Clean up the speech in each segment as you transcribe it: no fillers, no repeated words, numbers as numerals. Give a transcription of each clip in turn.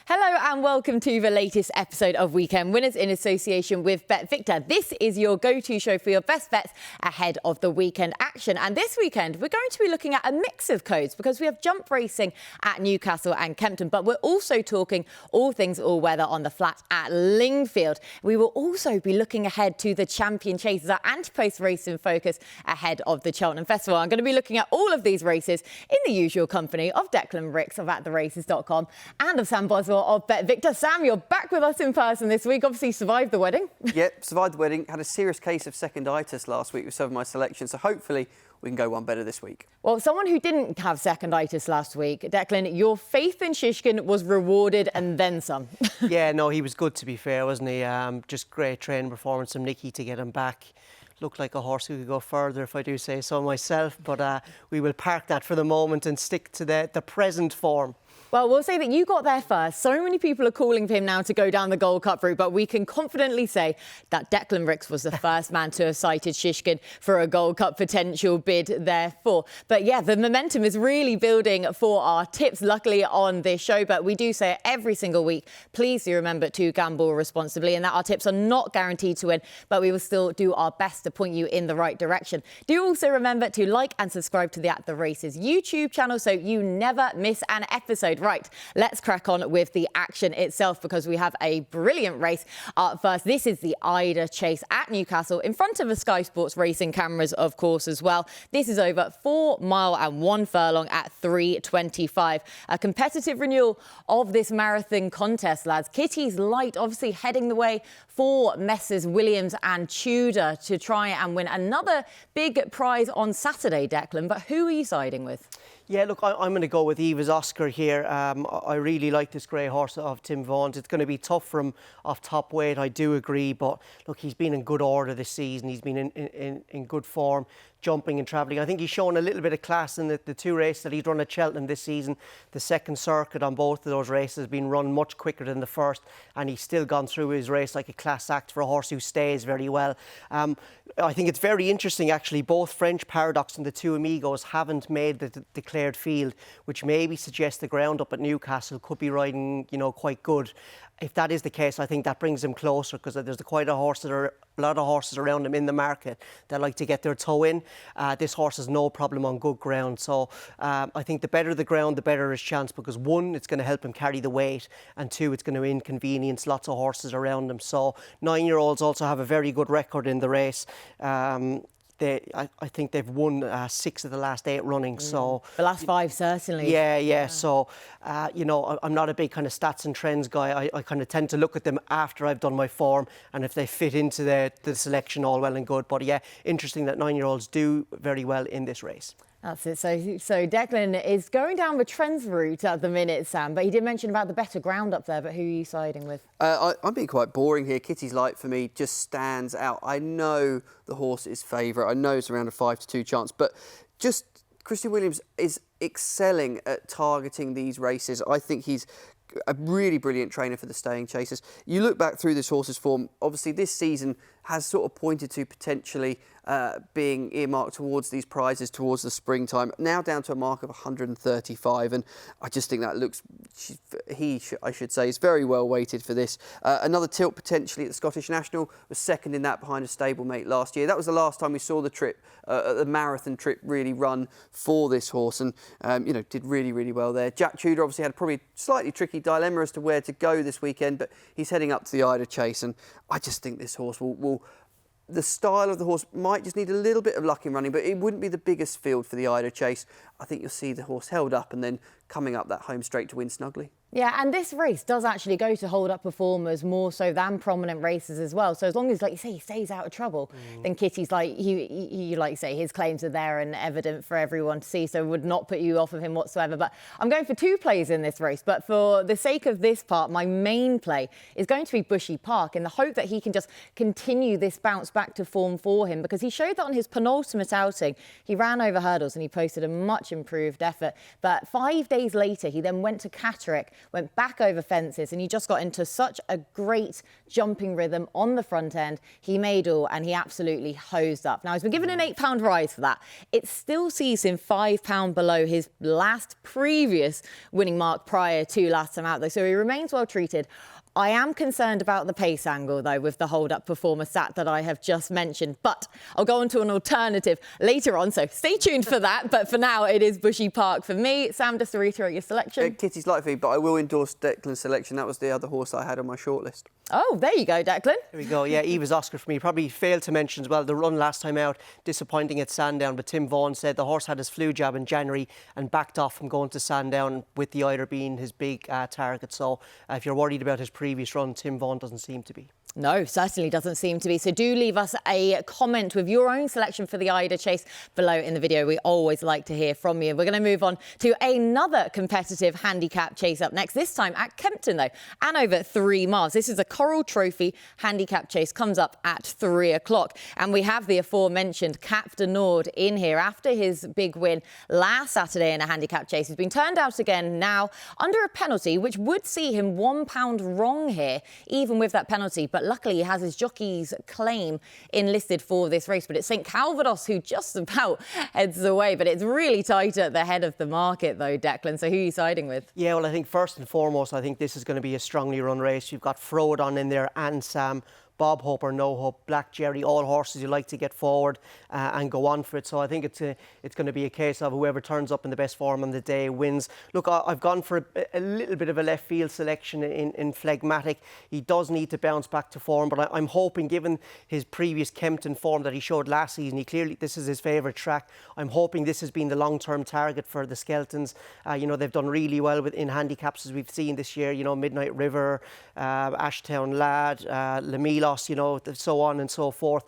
Hello and welcome to the latest episode of Weekend Winners in association with BetVictor. This is your go-to show for your best bets ahead of the weekend action. And this weekend, we're going to be looking at a mix of codes because we have jump racing at Newcastle and Kempton, but we're also talking all things all-weather on the flat at Lingfield. We will also be looking ahead to the Champion Chase as our anti-post race in focus ahead of the Cheltenham Festival. I'm going to be looking at all of these races in the usual company of Declan Ricks of AtTheRaces.com and of Sam Boswell of BetVictor. Sam, you're back with us in person this week. Obviously survived the wedding. Yep, survived the wedding. Had a serious case of seconditis last week with some of my selections. So hopefully we can go one better this week. Well, someone who didn't have seconditis last week, Declan, your faith in Shishkin was rewarded and then some. Yeah, no, he was good to be fair, wasn't he? Just great training performance from Nicky to get him back. Looked like a horse who could go further, if I do say so myself. But we will park that for the moment and stick to the present form. Well, we'll say that you got there first. So many people are calling for him now to go down the Gold Cup route, but we can confidently say that Declan Ricks was the first man to have cited Shishkin for a Gold Cup potential bid therefore. But yeah, the momentum is really building for our tips, luckily, on this show. But we do say every single week, please do remember to gamble responsibly and that our tips are not guaranteed to win, but we will still do our best to point you in the right direction. Do also remember to like and subscribe to the At The Races YouTube channel so you never miss an episode. Right, let's crack on with the action itself because we have a brilliant race up first. This is the Eider Chase at Newcastle in front of the Sky Sports racing cameras, of course, as well. This is over 4 mile and 1 furlong at 3:25. A competitive renewal of this marathon contest, lads. Kitty's Light obviously heading the way for Messrs Williams and Tudor to try and win another big prize on Saturday, Declan. But who are you siding with? Yeah, look, I'm going to go with Eva's Oscar here. I really like this grey horse of Tim Vaughan's. It's going to be tough for him off top weight, I do agree. But look, he's been in good order this season. He's been in good form, jumping and travelling. I think he's shown a little bit of class in the two races that he's run at Cheltenham this season. The second circuit on both of those races has been run much quicker than the first, and he's still gone through his race like a class act for a horse who stays very well. I think it's very interesting, actually. Both French Paradox and the Two Amigos haven't made the declared field, which maybe suggests the ground up at Newcastle could be riding, quite good. If that is the case, I think that brings him closer because there's quite a lot of horses around him in the market that like to get their toe in. This horse has no problem on good ground. So I think the better the ground, the better his chance because one, it's going to help him carry the weight, and two, it's going to inconvenience lots of horses around him. So 9-year-olds also have a very good record in the race. I think they've won 6 of the last 8 running. So the last 5 certainly. Yeah. So I'm not a big kind of stats and trends guy. I kind of tend to look at them after I've done my form, and if they fit into the selection, all well and good. But yeah, interesting that 9-year-olds do very well in this race. That's it. So Declan is going down the trends route at the minute, Sam, but he did mention about the better ground up there, but who are you siding with? I'm being quite boring here. Kitty's Light for me just stands out. I know the horse is favourite. I know it's around a 5-2 chance, but just Christian Williams is excelling at targeting these races. I think he's a really brilliant trainer for the staying chasers. You look back through this horse's form, obviously this season has sort of pointed to potentially being earmarked towards these prizes towards the springtime, now down to a mark of 135, and I just think that looks, I should say, is very well weighted for this. Another tilt potentially at the Scottish National, was second in that behind a stablemate last year. That was the last time we saw the trip, the marathon trip really run for this horse, and did really, really well there. Jack Tudor obviously had probably slightly tricky dilemma as to where to go this weekend, but he's heading up to the Eider Chase, and I just think this horse will the style of the horse might just need a little bit of luck in running, but it wouldn't be the biggest field for the Eider Chase. I think you'll see the horse held up and then coming up that home straight to win snugly. Yeah, and this race does actually go to hold-up performers more so than prominent races as well. So as long as, like you say, he stays out of trouble, then Kitty's like, he like you say, his claims are there and evident for everyone to see, so would not put you off of him whatsoever. But I'm going for 2 plays in this race, but for the sake of this part, my main play is going to be Bushy Park in the hope that he can just continue this bounce back to form for him, because he showed that on his penultimate outing. He ran over hurdles and he posted a much improved effort. But 5 days later, he then went to Catterick, went back over fences, and he just got into such a great jumping rhythm on the front end. He made all, and he absolutely hosed up. Now, he's been given an £8 rise for that. It still sees him £5 below his last previous winning mark prior to last time out, though, so he remains well treated. I am concerned about the pace angle, though, with the hold-up performer stat that I have just mentioned. But I'll go on to an alternative later on, so stay tuned for that. But for now, it is Bushy Park for me. Sam, just to reiterate your selection. Kitty's like me, but I will endorse Declan's selection. That was the other horse I had on my shortlist. Oh, there you go, Declan. There we go. Yeah, Eva's Oscar for me. Probably failed to mention as well the run last time out, disappointing at Sandown. But Tim Vaughan said the horse had his flu jab in January and backed off from going to Sandown, with the Eider being his big target. So if you're worried about his previous run, Tim Vaughan doesn't seem to be. No, certainly doesn't seem to be. So do leave us a comment with your own selection for the Eider Chase below in the video. We always like to hear from you. We're going to move on to another competitive handicap chase up next, this time at Kempton, though, and over 3 miles. This is a Coral Trophy handicap chase, comes up at 3 o'clock. And we have the aforementioned Cap de Nord in here after his big win last Saturday in a handicap chase. He's been turned out again now under a penalty, which would see him £1 wrong here, even with that penalty. But luckily, he has his jockey's claim enlisted for this race. But it's St Calvados who just about heads away. But it's really tight at the head of the market, though, Declan. So who are you siding with? Yeah, well, I think first and foremost, I think this is going to be a strongly run race. You've got Frodon in there and Sam. Bob Hope or No Hope, Black Jerry, all horses you like to get forward and go on for it. So I think it's going to be a case of whoever turns up in the best form on the day wins. Look, I've gone for a little bit of a left field selection in Phlegmatic. He does need to bounce back to form, but I'm hoping, given his previous Kempton form that he showed last season, this is his favourite track. I'm hoping this has been the long-term target for the Skeltons. They've done really well in handicaps, as we've seen this year. Midnight River, Ashtown Lad, Lamila, so on and so forth.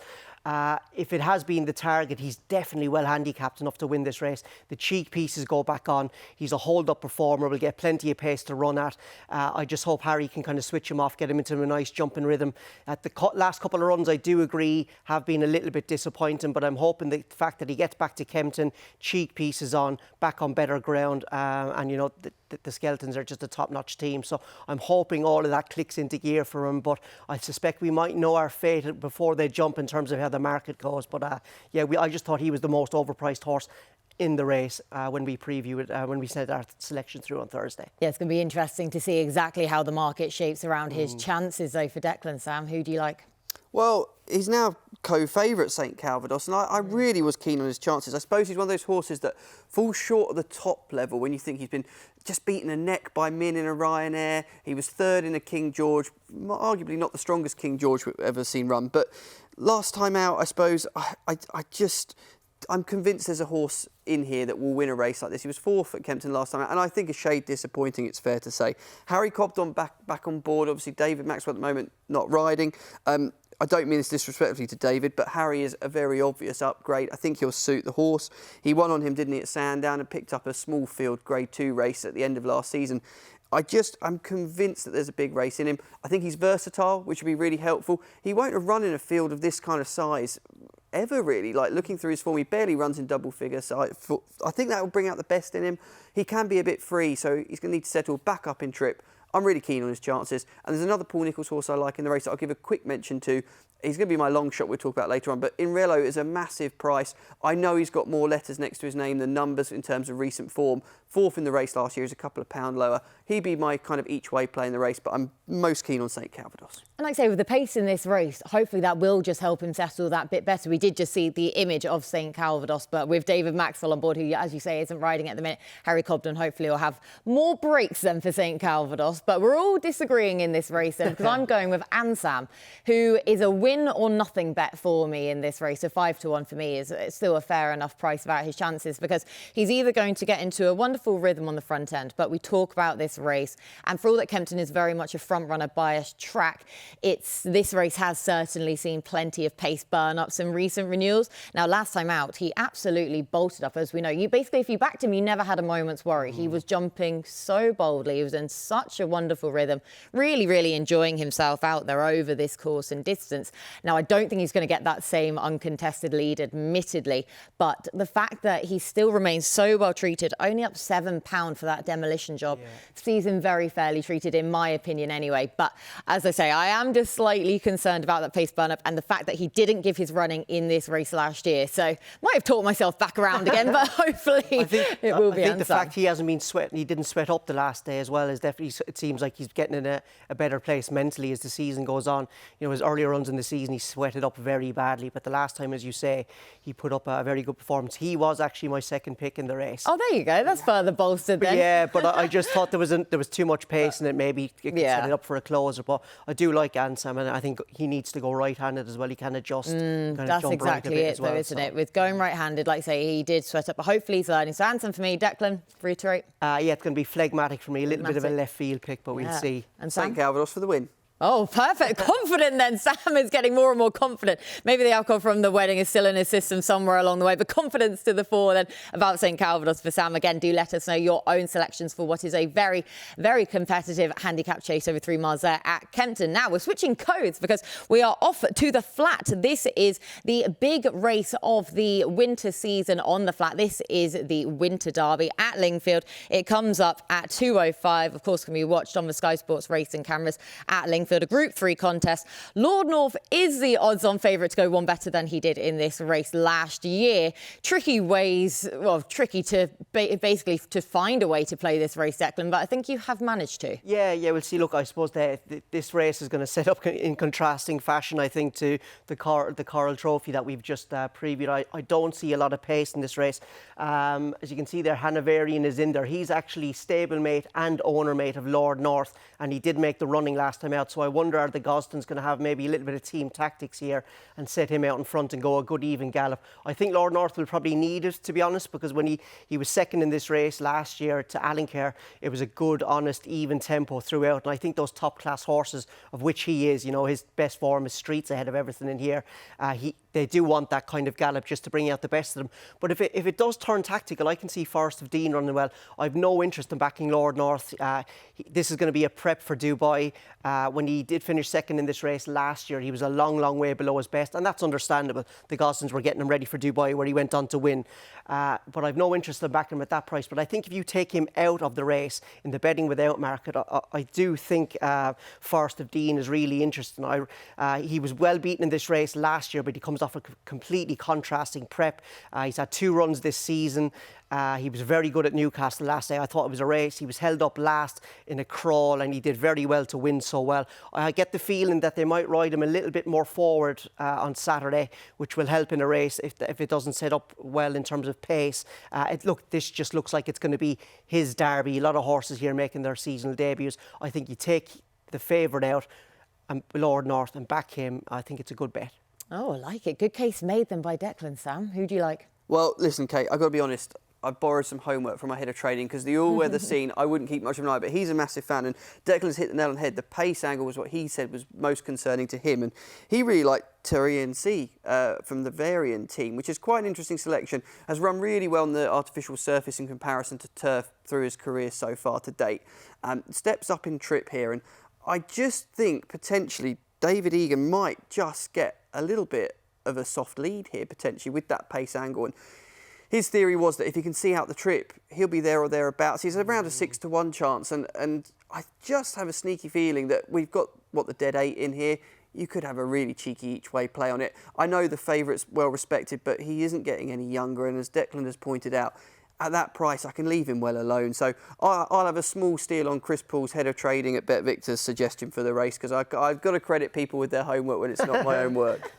If it has been the target, he's definitely well handicapped enough to win this race. The cheek pieces go back on. He's a hold-up performer, will get plenty of pace to run at. I just hope Harry can kind of switch him off, get him into a nice jumping rhythm. At the last couple of runs, I do agree, have been a little bit disappointing, but I'm hoping the fact that he gets back to Kempton, cheek pieces on, back on better ground, the Skeltons are just a top-notch team. So I'm hoping all of that clicks into gear for him, but I suspect we might know our fate before they jump in terms of how the market goes. But I just thought he was the most overpriced horse in the race when we preview it, when we sent our selection through on Thursday. Yeah, it's going to be interesting to see exactly how the market shapes around his chances, though, for Declan. Sam, who do you like? Well, he's now co-favourite St Calvados, and I really was keen on his chances. I suppose he's one of those horses that falls short of the top level when you think he's been just beaten a neck by Min in a Ryanair. He was third in a King George, arguably not the strongest King George we've ever seen run. But last time out, I suppose, I'm convinced there's a horse in here that will win a race like this. He was fourth at Kempton last time, and I think a shade disappointing, it's fair to say. Harry Cobden back on board. Obviously, David Maxwell at the moment not riding. I don't mean this disrespectfully to David, but Harry is a very obvious upgrade. I think he'll suit the horse. He won on him, didn't he, at Sandown, and picked up a small field Grade 2 race at the end of last season. I'm convinced that there's a big race in him. I think he's versatile, which would be really helpful. He won't have run in a field of this kind of size ever, really. Like, looking through his form, he barely runs in double figures. So I think that will bring out the best in him. He can be a bit free, so he's going to need to settle back up in trip. I'm really keen on his chances. And there's another Paul Nicholls horse I like in the race that I'll give a quick mention to. He's going to be my long shot we'll talk about later on, but Inrello is a massive price. I know he's got more letters next to his name than numbers in terms of recent form. Fourth in the race last year, is a couple of pound lower. He'd be my kind of each way play in the race, but I'm most keen on St Calvados. And like I say, with the pace in this race, hopefully that will just help him settle that bit better. We did just see the image of St Calvados, but with David Maxwell on board, who, as you say, isn't riding at the minute, Harry Cobden hopefully will have more breaks than for St Calvados. But we're all disagreeing in this race, because I'm going with Ansam, who is a win or nothing bet for me in this race. So 5-1 for me is still a fair enough price about his chances, because he's either going to get into a wonderful rhythm on the front end, but we talk about this race, and for all that Kempton is very much a front runner biased track, this race has certainly seen plenty of pace burn ups in recent renewals. Now, last time out, he absolutely bolted up, as we know. If you backed him, you never had a moment's worry. He was jumping so boldly. He was in such a a wonderful rhythm. Really, really enjoying himself out there over this course and distance. Now, I don't think he's going to get that same uncontested lead, admittedly, but the fact that he still remains so well treated, only up £7 for that demolition job, sees him very fairly treated, in my opinion anyway. But as I say, I am just slightly concerned about that pace burn-up and the fact that he didn't give his running in this race last year. So might have talked myself back around again, but hopefully it will be I think unsung. the fact he hasn't been sweating, he didn't sweat up the last day as well, is definitely, it seems like he's getting in a better place mentally as the season goes on. You know, his earlier runs in the season, he sweated up very badly, but the last time, as you say, he put up a very good performance. He was actually my second pick in the race. Oh, there you go. That's further bolstered then. Yeah, but I just thought there was too much pace in it. Maybe it could set it up for a closer. But I do like Ansam, and I think he needs to go right-handed as well. He can adjust. That's exactly it, though, isn't it? With going right-handed, like I say, he did sweat up, but hopefully he's learning. So Ansam for me, Declan, reiterate. Yeah, it's going to be phlegmatic for me. A little bit of a left field pick, but we'll see. And Sam? St Calvados for the win. Oh, perfect. Confident then. Sam is getting more and more confident. Maybe the alcohol from the wedding is still in his system somewhere along the way, but confidence to the fore then about St Calvados for Sam. Again, do let us know your own selections for what is a very, very competitive handicap chase over 3 miles there at Kempton. Now, we're switching codes because we are off to the flat. This is the big race of the winter season on the flat. This is the Winter Derby at Lingfield. It comes up at 2:05. Of course, can be watched on the Sky Sports racing cameras at Lingfield. A Group 3 contest. Lord North is the odds-on favourite to go one better than he did in this race last year. Tricky to basically to find a way to play this race, Declan, but I think you have managed to. Yeah, we'll see. Look, I suppose this race is going to set up in contrasting fashion, I think, to the Coral Trophy that we've just previewed. I don't see a lot of pace in this race. As you can see there, Hanoverian is in there. He's actually stablemate and ownermate of Lord North, and he did make the running last time out. So I wonder, are the Gosdens going to have maybe a little bit of team tactics here and set him out in front and go a good even gallop? I think Lord North will probably need it, to be honest, because when he was second in this race last year to Alenquer, it was a good, honest, even tempo throughout. And I think those top-class horses, of which he is, you know, his best form is Streets ahead of everything in here. They do want that kind of gallop just to bring out the best of them. But if it does turn tactical, I can see Forest of Dean running well. I've no interest in backing Lord North. This is going to be a prep for Dubai. When he did finish second in this race last year, he was a long, long way below his best, and that's understandable. The Gosdens were getting him ready for Dubai, where he went on to win. But I've no interest in backing him at that price. But I think if you take him out of the race in the betting without market, I do think Forest of Dean is really interesting. He was well beaten in this race last year, but he comes off a completely contrasting prep. He's had 2 runs this season. He was very good at Newcastle last day. I thought it was a race. He was held up last in a crawl, and he did very well to win so well. I get the feeling that they might ride him a little bit more forward on Saturday, which will help in a race if it doesn't set up well in terms of pace. This just looks like it's going to be his derby. A lot of horses here making their seasonal debuts. I think you take the favourite out, Lord North, and back him. I think it's a good bet. Oh, I like it. Good case made then by Declan, Sam. Who do you like? Well, listen, Kate, I've got to be honest. I borrowed some homework from my head of trading because the all-weather scene, I wouldn't keep much of an eye, but he's a massive fan, and Declan's hit the nail on the head. The pace angle was what he said was most concerning to him, and he really liked Terrien C from the Varian team, which is quite an interesting selection. Has run really well on the artificial surface in comparison to turf through his career so far to date. Steps up in trip here, and I just think potentially David Egan might just get a little bit of a soft lead here, potentially, with that pace angle. And his theory was that if he can see out the trip, he'll be there or thereabouts. He's around a 6-1 chance. And I just have a sneaky feeling that we've got, the dead 8 in here. You could have a really cheeky each-way play on it. I know the favourite's well-respected, but he isn't getting any younger. And as Declan has pointed out, at that price, I can leave him well alone. So I'll have a small steal on Chris Paul's head of trading at BetVictor's suggestion for the race, because I've got to credit people with their homework when it's not my own work.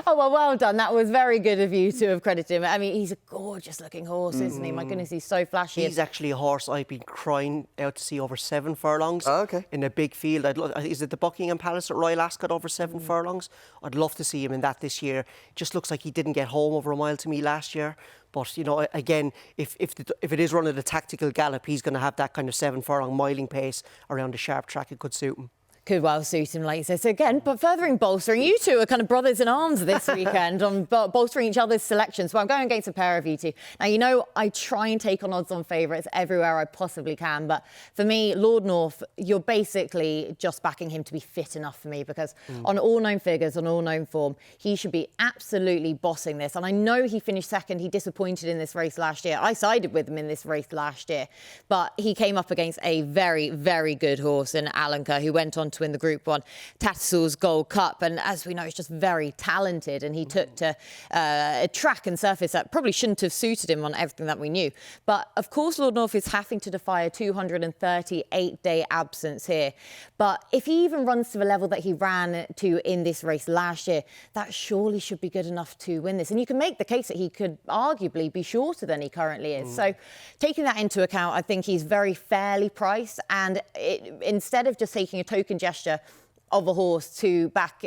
Oh, well done. That was very good of you to have credited him. I mean, he's a gorgeous-looking horse, isn't he? My goodness, he's so flashy. He's actually a horse I've been crying out to see over 7 furlongs in a big field. Is it the Buckingham Palace at Royal Ascot over 7 furlongs? I'd love to see him in that this year. Just looks like he didn't get home over a mile to me last year. But, you know, again, if it is running a tactical gallop, he's going to have that kind of 7 furlong miling pace around a sharp track. It could suit him. Could well suit him, like you said. So again, but furthering bolstering, you two are kind of brothers in arms this weekend on bolstering each other's selections. Well, I'm going against a pair of you two. Now, you know, I try and take on odds on favourites everywhere I possibly can. But for me, Lord North, you're basically just backing him to be fit enough for me because on all known figures, on all known form, he should be absolutely bossing this. And I know he finished second. He disappointed in this race last year. I sided with him in this race last year. But he came up against a very, very good horse in Alenka who went on to win the Group 1 Tattersalls Gold Cup, and as we know, he's just very talented, and he took to a track and surface that probably shouldn't have suited him on everything that we knew. But of course, Lord North is having to defy a 238-day absence here. But if he even runs to the level that he ran to in this race last year, that surely should be good enough to win this. And you can make the case that he could arguably be shorter than he currently is. So taking that into account, I think he's very fairly priced, and instead of just taking a token gesture of a horse to back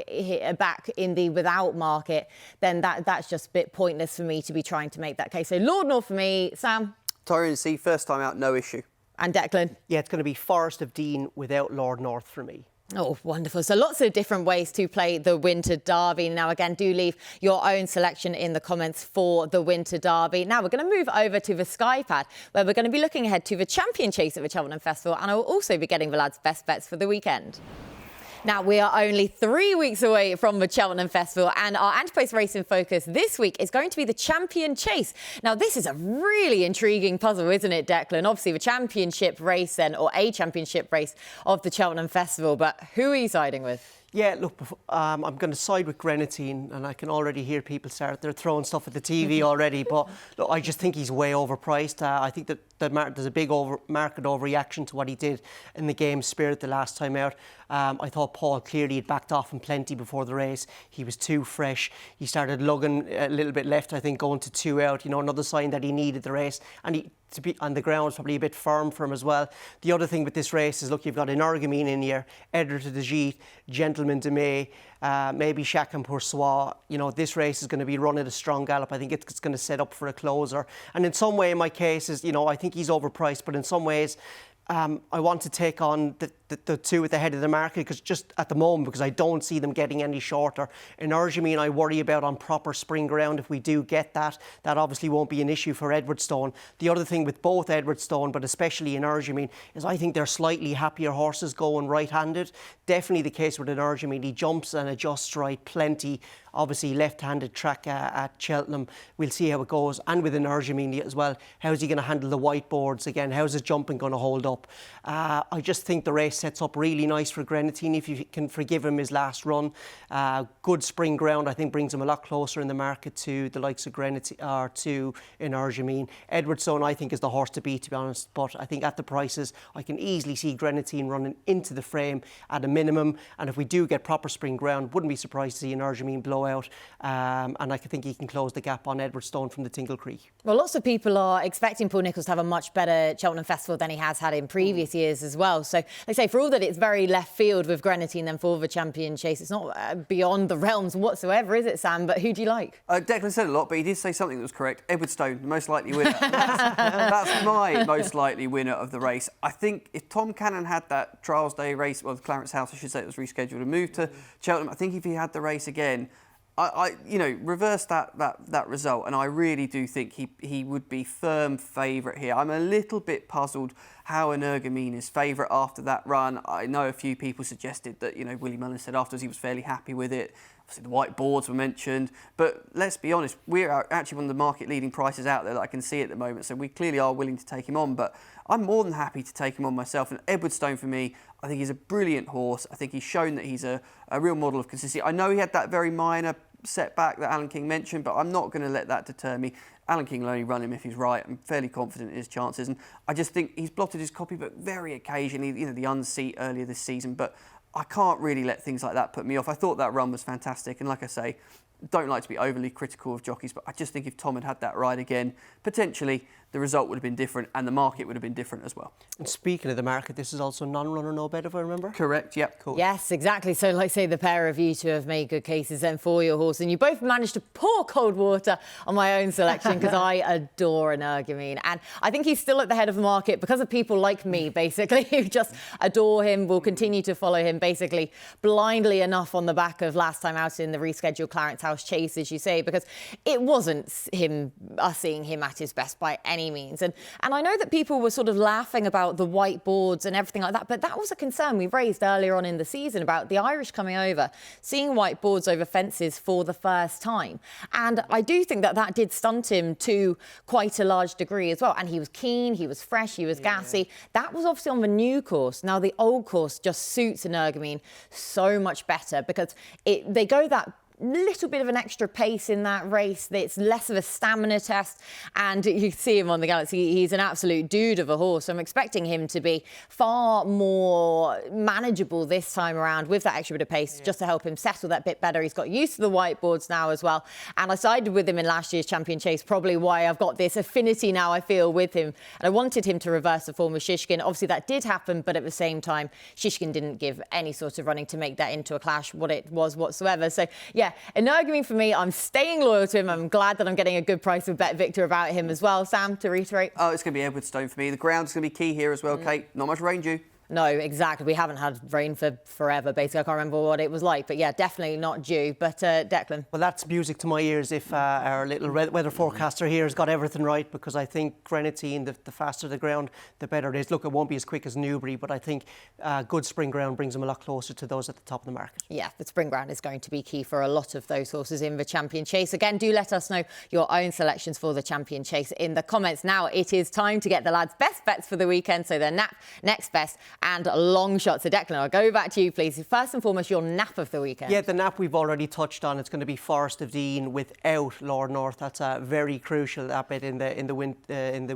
in the without market, then that's just a bit pointless for me to be trying to make that case. So Lord North for me. Sam? Tyrone C, first time out, no issue. And Declan? Yeah, it's going to be Forest of Dean without Lord North for me. Oh, wonderful. So lots of different ways to play the Winter Derby. Now, again, do leave your own selection in the comments for the Winter Derby. Now, we're going to move over to the Sky Pad, where we're going to be looking ahead to the Champion Chase at the Cheltenham Festival, and I will also be getting the lads' best bets for the weekend. Now, we are only 3 weeks away from the Cheltenham Festival, and our anti-post racing focus this week is going to be the Champion Chase. Now, this is a really intriguing puzzle, isn't it, Declan? Obviously, the championship race then, or a championship race of the Cheltenham Festival, but who are you siding with? Yeah, look, I'm going to side with Grenadine, and I can already hear people they're throwing stuff at the TV already, but look, I just think he's way overpriced. I think that there's a big market overreaction to what he did in the game Spirit the last time out. I thought Paul clearly had backed off him plenty before the race. He was too fresh. He started lugging a little bit left, I think, going to 2 out. You know, another sign that he needed the race. And to be on the ground was probably a bit firm for him as well. The other thing with this race is, look, you've got Energamine in here, Eider Chase, Gentleman de May, maybe Chacun Pour Soi. You know, this race is going to be run at a strong gallop. I think it's going to set up for a closer. And in some way, my case is, you know, I think he's overpriced, but in some ways, I want to take on the two at the head of the market, because just at the moment, because I don't see them getting any shorter. Energamine, I worry about on proper spring ground. If we do get that obviously won't be an issue for Edwardstone. The other thing with both Edwardstone, but especially Energamine, is I think they're slightly happier horses going right-handed. Definitely the case with Energamine. He jumps and adjusts right plenty. Obviously, left-handed track at Cheltenham. We'll see how it goes. And with Energamine as well, how's he going to handle the whiteboards again? How's his jumping going to hold up? I just think the race sets up really nice for Grenadine if you can forgive him his last run. Good spring ground, I think, brings him a lot closer in the market to the likes of Grenadine or to Energamine. Edwardstone, I think, is the horse to beat, to be honest. But I think at the prices, I can easily see Grenadine running into the frame at a minimum. And if we do get proper spring ground, wouldn't be surprised to see Energamine blow out. And I think he can close the gap on Edwardstone from the Tingle Creek. Well, lots of people are expecting Paul Nicholls to have a much better Cheltenham Festival than he has had in previous years as well. So, like I say, for all that it's very left field with Grenadine then for the Champion Chase, it's not beyond the realms whatsoever, is it, Sam? But who do you like? Declan said a lot, but he did say something that was correct. Edwardstone, the most likely winner. That's my most likely winner of the race. I think if Tom Cannon had that Trials Day race, well, the Clarence House, I should say, it was rescheduled and moved to Cheltenham, I think if he had the race again, I reverse that result, and I really do think he would be firm favourite here. I'm a little bit puzzled how Energamine is favourite after that run. I know a few people suggested that, Willie Mullins said afterwards he was fairly happy with it. Obviously the white boards were mentioned, but let's be honest, we're actually one of the market-leading prices out there that I can see at the moment, so we clearly are willing to take him on, but I'm more than happy to take him on myself. And Edwardstone, for me, I think he's a brilliant horse. I think he's shown that he's a real model of consistency. I know he had that very minor setback that Alan King mentioned, but I'm not going to let that deter me. Alan King will only run him if he's right. I'm fairly confident in his chances, and I just think he's blotted his copybook very occasionally, the unseat earlier this season, but I can't really let things like that put me off. I thought that run was fantastic, and like I say, don't like to be overly critical of jockeys, but I just think if Tom had that ride again, potentially the result would have been different and the market would have been different as well. And speaking of the market, this is also non-runner, no bet, if I remember. Correct, yep. Cool. Yes, exactly. So, like say, the pair of you two have made good cases then for your horse, and you both managed to pour cold water on my own selection because I adore Energumene, and I think he's still at the head of the market because of people like me, basically, who just adore him, will continue to follow him, basically blindly enough on the back of last time out in the rescheduled Clarence House Chase, as you say, because it wasn't us seeing him at his best by any means, and I know that people were sort of laughing about the whiteboards and everything like that, but that was a concern we raised earlier on in the season about the Irish coming over, seeing whiteboards over fences for the first time. And I do think that that did stunt him to quite a large degree as well. And he was keen, he was fresh, he was gassy. That was obviously on the new course. Now, the old course just suits Energumene so much better because they go that little bit of an extra pace in that race. It's less of a stamina test, and you see him on the Galaxy. He's an absolute dude of a horse. I'm expecting him to be far more manageable this time around with that extra bit of pace, just to help him settle that bit better. He's got used to the whiteboards now as well, and I sided with him in last year's Champion Chase, probably why I've got this affinity now, I feel, with him. And I wanted him to reverse the form with Shishkin. Obviously that did happen, but at the same time Shishkin didn't give any sort of running to make that into a clash what it was whatsoever. So yeah, Energumene for me, I'm staying loyal to him. I'm glad that I'm getting a good price with BetVictor about him as well. Sam, to reiterate? Oh, it's going to be Edwardstone for me. The ground's going to be key here as well, Kate. Not much rain due. No, exactly. We haven't had rain for forever, basically. I can't remember what it was like. But yeah, definitely not due. But Declan? Well, that's music to my ears if our little weather forecaster here has got everything right, because I think Grenadine, the faster the ground, the better it is. Look, it won't be as quick as Newbury, but I think good spring ground brings them a lot closer to those at the top of the market. Yeah, the spring ground is going to be key for a lot of those horses in the Champion Chase. Again, do let us know your own selections for the Champion Chase in the comments. Now it is time to get the lads' best bets for the weekend. So their nap, next best, and long shot. So Declan, I'll go back to you, please. First and foremost, your nap of the weekend. Yeah, the nap we've already touched on. It's going to be Forest of Dean without Lord North. That's very crucial, that bit in the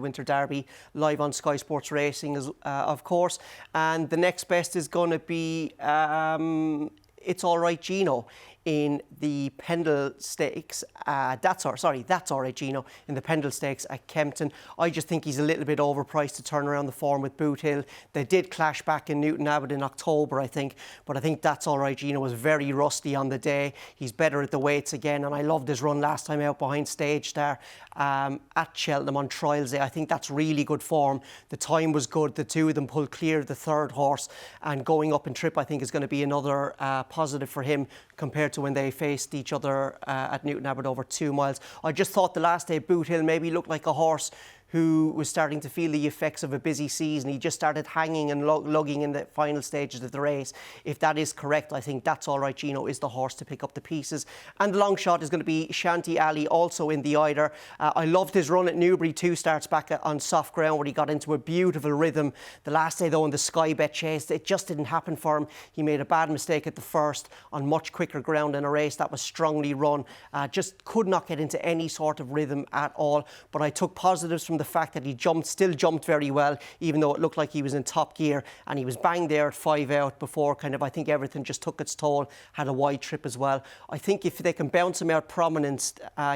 Winter Derby, live on Sky Sports Racing, of course. And the next best is going to be It's All Right Gino in the Pendle Stakes. That's all right, Gino, in the Pendle Stakes at Kempton. I just think he's a little bit overpriced to turn around the form with Boot Hill. They did clash back in Newton Abbot in October, I think, but I think That's All Right Gino was very rusty on the day. He's better at the weights again, and I loved his run last time out behind Stage Star at Cheltenham on Trials Day. I think that's really good form. The time was good. The two of them pulled clear of the third horse, and going up in trip, I think, is going to be another positive for him compared to when they faced each other at Newton Abbot over 2 miles. I just thought the last day Boot Hill maybe looked like a horse who was starting to feel the effects of a busy season. He just started hanging and lugging in the final stages of the race. If that is correct, I think That's All Right Gino is the horse to pick up the pieces. And the long shot is going to be Shanty Ali, also in the Eider. I loved his run at Newbury, 2 starts back on soft ground where he got into a beautiful rhythm. The last day, though, in the Sky Bet Chase, it just didn't happen for him. He made a bad mistake at the first on much quicker ground in a race that was strongly run. Just could not get into any sort of rhythm at all. But I took positives from the fact that he still jumped very well, even though it looked like he was in top gear, and he was bang there at 5 out before I think everything just took its toll, had a wide trip as well. I think if they can bounce him out prominence,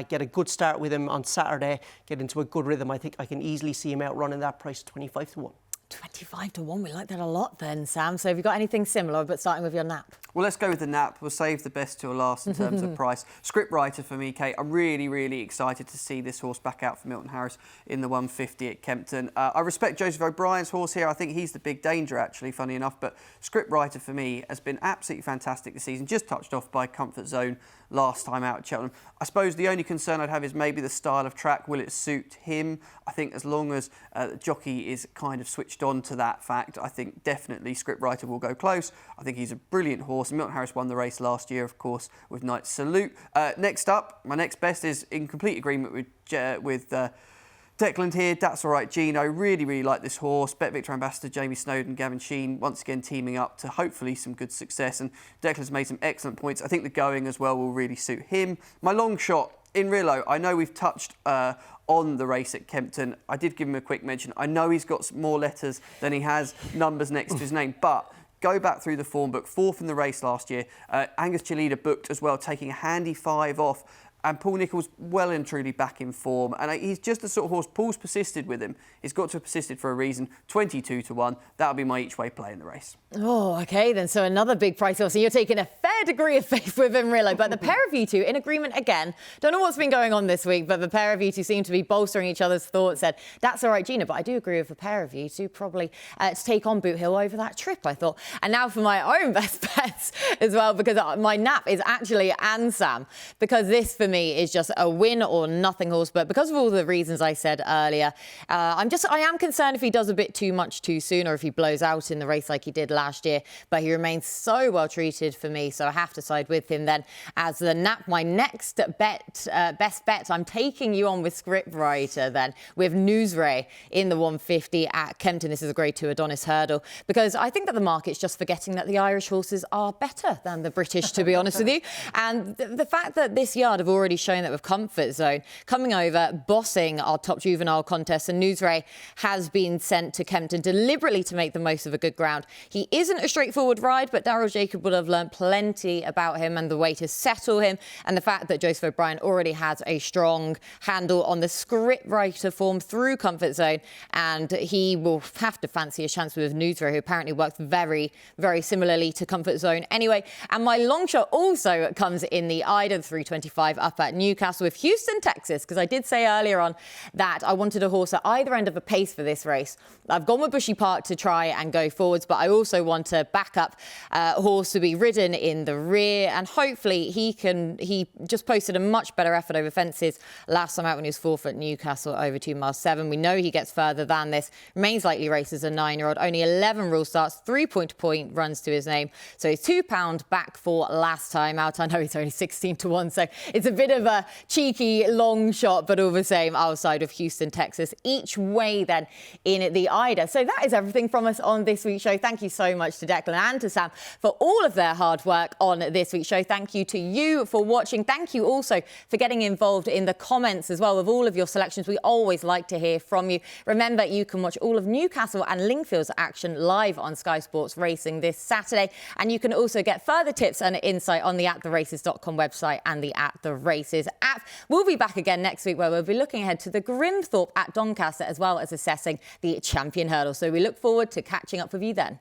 get a good start with him on Saturday, get into a good rhythm, I think I can easily see him out running that price 25 to 1. 25 to 1, we like that a lot then, Sam. So have you got anything similar, but starting with your nap? Well, let's go with the nap. We'll save the best till last in terms of price. Scriptwriter for me, Kate. I'm really, really excited to see this horse back out for Milton Harris in the 150 at Kempton. I respect Joseph O'Brien's horse here. I think he's the big danger, actually, funny enough. But Scriptwriter for me has been absolutely fantastic this season. Just touched off by Comfort Zone last time out at Cheltenham. I suppose the only concern I'd have is maybe the style of track. Will it suit him? I think as long as the jockey is kind of switched on to that fact, I think definitely Scriptwriter will go close. I think he's a brilliant horse. Milton Harris won the race last year, of course, with Knight's Salute. Next up, my next best is in complete agreement with Declan here. That's All Right Gino. Really, really like this horse. BetVictor ambassador Jamie Snowden, Gavin Sheen, once again teaming up to hopefully some good success. And Declan's made some excellent points. I think the going as well will really suit him. My long shot in Rillo, I know we've touched on the race at Kempton. I did give him a quick mention. I know he's got more letters than he has numbers next to his name, but go back through the form book. 4th in the race last year. Angus Chilida booked as well, taking a handy 5 off And Paul Nicholls well and truly back in form. And he's just the sort of horse, Paul's persisted with him. He's got to have persisted for a reason. 22-1, that'll be my each way play in the race. Oh, OK, then. So another big price off. So you're taking a fair degree of faith with him, really. But the pair of you two in agreement again. Don't know what's been going on this week, but the pair of you two seem to be bolstering each other's thoughts. Said, that's all right, Gina, but I do agree with the pair of you two probably to take on Boot Hill over that trip, I thought. And now for my own best bets as well, because my nap is actually Ansam, because this for me is just a win or nothing horse. But because of all the reasons I said earlier, I am concerned if he does a bit too much too soon, or if he blows out in the race like he did last year. But he remains so well treated for me, so I have to side with him then as the nap. My next bet, best bet, I'm taking you on with Scriptwriter then, with Newsray in the 150 at Kempton. This is a Grade 2 Adonis hurdle, because I think that the market's just forgetting that the Irish horses are better than the British, to be honest with you. And the fact that this yard have already shown that with Comfort Zone coming over, bossing our top juvenile contest, and Newsray has been sent to Kempton deliberately to make the most of a good ground. He isn't a straightforward ride, but Daryl Jacob would have learnt plenty about him and the way to settle him. And the fact that Joseph O'Brien already has a strong handle on the Scriptwriter form through Comfort Zone, and he will have to fancy a chance with Newsray, who apparently works very, very similarly to Comfort Zone anyway. And my long shot also comes in the Eider 325 up at Newcastle with Houston, Texas, because I did say earlier on that I wanted a horse at either end of a pace for this race. I've gone with Bushy Park to try and go forwards, but I also want a backup horse to be ridden in the rear, and hopefully he just posted a much better effort over fences last time out when he was fourth at Newcastle over 2 miles 7. We know he gets further than this. Remains likely races a 9-year-old, only 11 rule starts, 3-point runs to his name. So he's £2 back for last time out. I know he's only 16-1, so it's a bit of a cheeky long shot, but all the same, outside of Houston, Texas, each way then in the Eider. So that is everything from us on this week's show. Thank you so much to Declan and to Sam for all of their hard work on this week's show. Thank you to you for watching. Thank you also for getting involved in the comments as well with all of your selections. We always like to hear from you. Remember, you can watch all of Newcastle and Lingfield's action live on Sky Sports Racing this Saturday. And you can also get further tips and insight on the attheraces.com website and the At The Races app. We'll be back again next week, where we'll be looking ahead to the Grimthorpe at Doncaster, as well as assessing the Champion Hurdle. So we look forward to catching up with you then.